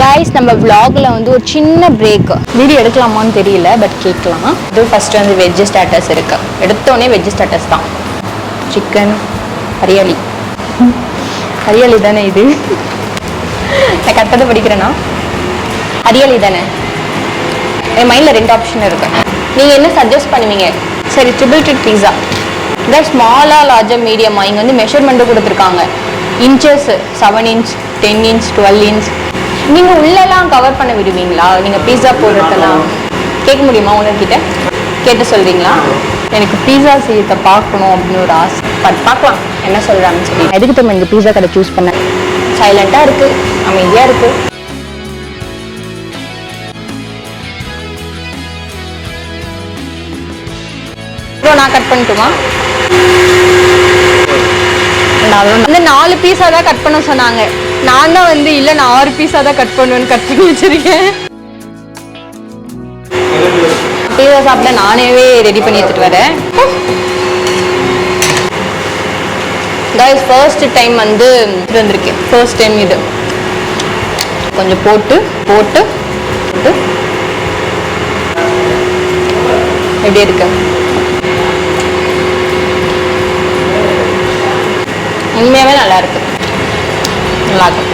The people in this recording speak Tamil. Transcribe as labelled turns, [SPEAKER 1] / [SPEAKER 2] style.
[SPEAKER 1] गाइस நம்ம vlogல வந்து ஒரு சின்ன பிரேக் வீடியோ எடுக்கலாமான்னு தெரியல பட் கேட்கலாம். இது ஃபர்ஸ்ட் வந்து வெஜ் ஸ்டாட்டஸ் இருக்கு. எடுத்தோனே வெஜ் ஸ்டாட்டஸ் தான். சிக்கன் ஹரியாலி. ஹரியாலி தானே இது? நான் கரெக்டாக படிக்கிறேனா? ஹரியாலி தானே? என் மைண்டில் 2 ஆப்ஷன் இருக்கு. நீங்கள் என்ன சஜஸ்ட் பண்ணுவீங்க? சரி ட்ரிபிள் ட்ரிக் பீஸா இந்த ஸ்மாலா லார்ஜா மீடியமா இங்கே வந்து மெஷர்மெண்ட்டு கொடுத்துருக்காங்க. Inches 7 inch 10 inch 12 inch. நீங்கள் உள்ளெல்லாம் கவர் பண்ண விடுவீங்களா? நீங்கள் பீஸா போடுறதெல்லாம் கேட்க முடியுமா உங்ககிட்ட? கேட்டு சொல்கிறீங்களா? எனக்கு பீஸா செய்யத்தை பார்க்கணும் அப்படின்னு ஒரு ஆசை. பட் பார்க்கலாம் என்ன சொல்கிறாங்கன்னு சொல்லி. எதுக்கு நம்ம இங்கே பீஸா கடை சூஸ் பண்ணேன்? சைலண்ட்டாக இருக்குது, அமைதியாக இருக்குது. நான் கட் பண்ணட்டுமா? வந்து 4 பீஸா தான் கட் பண்ண சொன்னாங்க. நான் தான் வந்து இல்லை நான் 6 பீஸா தான் கட் பண்ணுவேன்னு கட் பண்ணி வச்சிருக்கேன். பீஸா சாப்பிட நானேவே ரெடி பண்ணி எடுத்துட்டு வரேன். ஃபர்ஸ்ட் டைம் வந்து வந்திருக்கேன். ஃபர்ஸ்ட் டைம் இது கொஞ்சம் போட்டு போட்டு எப்படி இருக்கு? உண்மையாகவே நல்லா இருக்கு. நல்லா இருக்கும்.